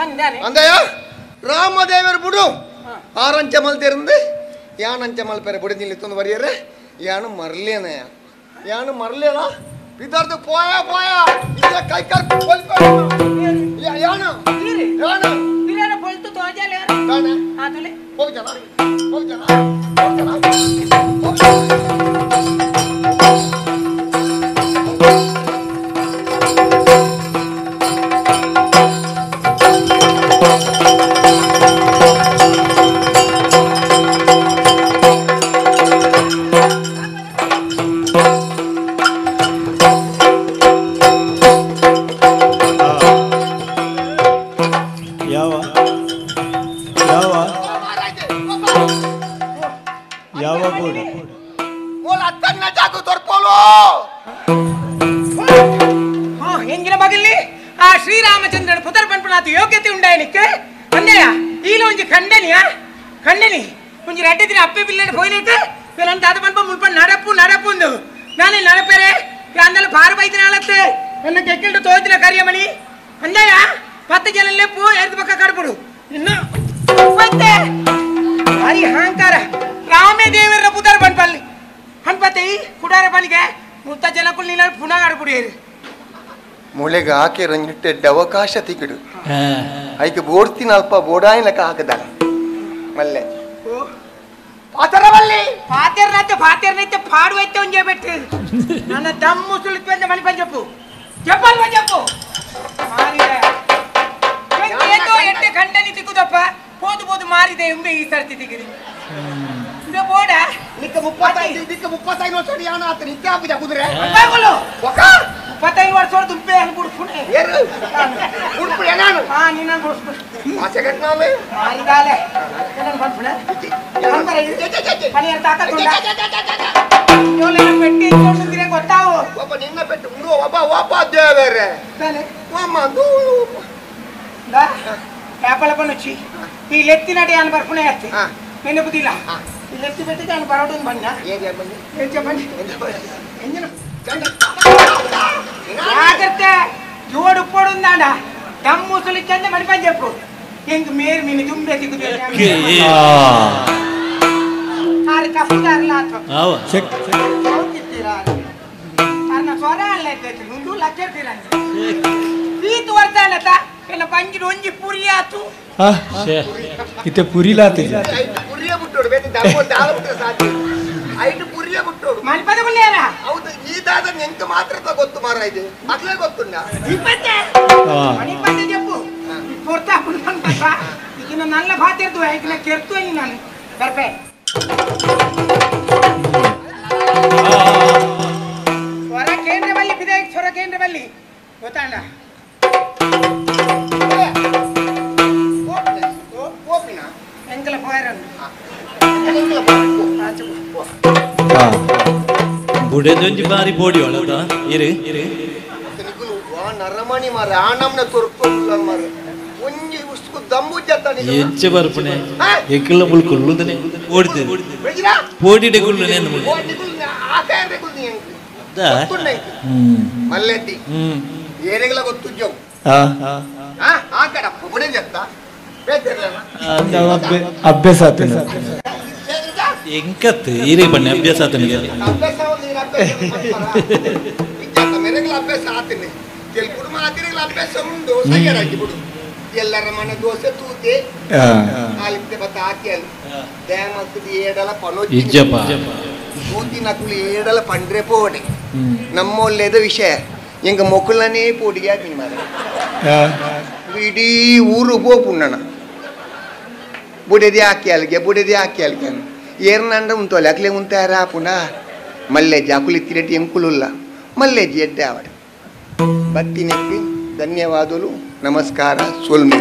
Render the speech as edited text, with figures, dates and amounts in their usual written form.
ಅಂದಯ್ಯ ರಾಮದೇವರು ಬಿಡು ಆರಂಚ ಮಲ್ತಿರಂದು ಯಾನಂಚ ಮಲ್ಪೆರೆ ಬಿಡಿ ನಿಲ್ಲಿತ್ತೊಂದು ಬರೆಯರೆ ಯಾನು ಮರ್ಲೇನಯ್ಯ ಯಾನು ಮರ್ಲೇನ ವಿದ್ಯಾರ್ಥಿ ಪೋಯ ಪೋಯ ಇಲ್ಲ ಕೈ ಕಾಲ್ ಯಾನು ಯಾನು ಬಿರಿಯಾನಿ ಪೊಳ್ತು ತೋಜಲೆ ತಾನೆ ಆತಲೆ ಹೋಗ್ಜನ ಹೋಗ್ಜನ ಎಂಗಿನ ಮಗಲ್ಲಿ ಆ ಶ್ರೀರಾಮಚಂದ್ರನ ಪುತ್ರ ಪಂಪನಾಥ ಯೋಗ್ಯತೆ ಉಂಡಾಯನಿಕ್ಕೆ ಅಂದೆಯ ಈಲ ಒಂಜಿ ಖಂಡನಿ ಒಂಜಿ ರೆಡ್ಡೆ ದಿನ ಅಪ್ಪೆ ಬಿಲ್ಲಡೆ ಹೋಯ್ನೈತೆ ನನ್ನ ದಾದ ಪಂಪ ಮುಲ್ಪ ನಡಪು ಒಂದು ನಾನೇ ನಡಪೆರೆ ಅಂದಲ್ಲ ಪಾರು ಬೈದಿನ ಆಳತ್ತೆ ನನ್ನ ಕೆಕ್ಕಿಲ್ಡು ತೋದಿನ ಕರಿಯಮಣಿ ಅಂದೆಯ 10 ಜನಲ್ಲೇ ಪೋ ಎರ್ದು ಪಕ್ಕ ಕಡ್ಬಿಡು ಇನ್ನು ಮತ್ತೆ ಭಾರಿ ಅಹಂಕಾರ ರಾಮೇ ದೇವರ ಪುತ್ರ ಪಂಪಲ್ಲಿ ಹಣ್ಪತ್ತೆ ಕುಡಾರ ಪನಿಗೆ ಮುತ್ತ ಜನಕ್ಕೂ ನೀನು ಪುನಃ ಆಡ್ಬಿಡಿಯರು ಮೂಳೆಗೆ ಹಾಕಿ ರಂಜಿಟ್ಟೆಡ್ಡ ಅವಕಾಶ ತಿಗಿಡು ಐಕೆ ಬೋಡ್ತೀನಿ ಅಲ್ಪ ಬೋಡಾಯಿನ ಲೆಕ್ಕ ಹಾಕದ ಮಲ್ಲೆ ಪಾತೆರ್ನೈತೆ ಪಾಡುವೈತೆ ಒಂಜೆ ಬೆಟ್ಟು ನನ್ನ ದಮ್ಮು ಸುಳಿತು ಅಂತ ಮಣಿ ಪಂಜಪ್ಪು ಜಪ್ಪಲ್ ಪಂಜಪ್ಪು ಎಟ್ಟೆ ಖಂಡನಿ ತಿಕ್ಕುದಪ್ಪ ಪೋದು ಮಾರಿದೆ ಎಂಬೆ ಈ ಸರ್ತಿ ತಿಗಿರಿ ಬೋಡ ನಿಕ್ಕ 35 ವರ್ಷ ಯಾನ ಆತ ನಿತ್ಯ ಹಾಪಿದ ಕುದುರೆ 25 ವರ್ಷ ದುಂಪೆ ಬುಡ್ಫುಣೆ ಬುಡ್ಫುಣೆ ನಾನು ನಿನ್ನ ಬುಡ್ಫುಣೆ ಆಸೆಗಟ್ ನಾಮೆ ಮಾರಿದಾಲೆ ನನ್ನ ಬುಡ್ಫುಣೆ ಪನಿಯ ತಾಕತ್ತುಂಡ ಯೋಲೆನ ಪೆಟ್ಟಿ ಇಟ್ಕೊಂಡಿದ್ರೆ ಗೊತ್ತಾವು ಒಬ್ಬ ನಿನ್ನ ಪೆಟ್ಟು ಒಬ್ಬ ದೇವರೇ ಅಮ್ಮ ಯಾಪಲ ಪನುಚ್ಚಿ ಈ ಲೆತ್ತಿನಡೆ ಅನ್ ಬರ್ಪುಣೆ ಅತ್ತಿ ನೆನಪುದಿಲ್ಲ ಈ ಲೆತ್ತಿ ಬೆಟ್ಟಿಗೆ ಅನ್ ಬರೋಡು ಬಣ್ಣ జాగ్రత్త జోడు పొడుందాడా దమ్ము సులిచంద మని పని చెప్పు ఇంక మేరు మిని దుంబే దిగుదు ఆరి కఫుదార్ లాతో చెక్ కిత్తిరా అన్న సోరాల లేతే ముందు లచ్చర్ తిరండి ఈతు వర్తానత ఎన్న పంజిడు ಒಂಜಿ ಪುರಿಯಾತು ಇತ್ತೆ ಪುರಿಲಾತಿ ಪುರಿಯ ಬಿಟ್ಟೋಡು ಬೇತಿ ದಮ್ಮು ದಾಳ ಬಿಟ್ಟರೆ ಸಾಧ್ಯ ಐದು ಪುರಿಯ ಬಿಟ್ಟೋಡು ಮಣಿಪದ ಗುಲ್ಲೇರ ಹೌದು ಈ ದಾದ ನೆಂಕ ಮಾತ್ರ ಗೊತ್ತು ಮಾರ ಇದೆ ಮಕ್ಳೇ ಗೊತ್ತುಂಡ ಮಣಿಪದ ಜಪ್ಪು ಪೊರ್ತಾ ಕುಲ್ಪನ್ ಬಸ ಈಗಿನ ನಲ್ಲ ಬಾತಿರ್ದು ಐಕಿನ ಕೆರ್ತು ಐ ನಾನು ಬರ್ಪೆ ಸ್ವರ ಕೇಂದ್ರ ಬಲ್ಲಿ ಬಿದಾಯಕ್ ಸ್ವರ ಕೇಂದ್ರ ಬಲ್ಲಿ ಗೊತ್ತಾಂಡ ಎಂಕಲ ಪೋಯರನ್ನು ಬುಡೆದೊಂಜಿ ಬಾರಿ ಬೋಡಿ ಒಳದ ಇರು ನರಮಣಿ ಮಾರ ಆನಮ್ನ ತೊರ್ಕೊಲ್ಲ ಮಾರ ಒಂಜಿ ಉಸ್ಕು ದಮ್ಮು ಜತ್ತ ಎಂಚೆ ಬರ್ಪನೆ ಎಕ್ಕಲ ಮುಲ್ ಕುಲ್ಲುದನೆ ಓಡಿದೆ ಪೋಡಿಡೆ ಕುಲ್ಲುನೆ ಅಂದ ಮುಲ್ ಆಕಾರೆ ಕುಲ್ನಿ ಮಲ್ಲೆಟ್ಟಿ ಏರೆಗಲ ಗೊತ್ತು ಜೋ ಆ ಕಡ ಬುಡೆ ಜತ್ತ ಅಭ್ಯಾಸ ಆತನ ಎಂಕತ್ ಈರೆ ಬನ್ನಿ ಅಭ್ಯಾಸ ಆತನಿಗೆ మెరగల అభ్యాసం ఆతిని తెలుపుడు మాదిరిగల అభ్యాసం ఉండు సయ్యరాకి బిడు ಎಲ್ಲರ ಮನೆ ದೋಸೆ ತೂತೆ ಆಲಿಕ್ತೆ ಬತ್ತ ಹಾಕ್ಯಾಲು ಡ್ಯಾಮಕ್ಕದು ಏಡಲ ಪನೋಜಿ ಇಜ್ಜಪ್ಪ ತೂತಿ ನಕುಲು ಏಡಲ ಪಂಡ್ರೆ ಪೋಡೆ ನಮ್ಮೊಳ್ಳೆದ ವಿಷಯ ಎಂಗ ಮೊಕ್ಕಲನೇ ಪೋಡಿಗೆ ಹಾಕಿನಿ ಮಾರ ಇಡೀ ಊರು ಪೋಪುಣ್ಣನ ಬುಡೆದಿ ಹಾಕ್ಯಾಲ್ಗೆ ಏರ್ನಂಡ ಉಂಟೋಲೆ ಅಕ್ಲೆ ಉಂತಾರ ಪುಣ ಮಲ್ಲೆ ಜಾಕುಲಿ ತಿರಟಿ ಎಂಕುಲುಲ್ಲ ಮಲ್ಲೆಜಿ ಎಡ್ಡೆ ಆವಡ ಬತ್ತಿನೆಪ್ಪಿ ಧನ್ಯವಾದಗಳು ನಮಸ್ಕಾರ ಸೋಲ್ಮೆ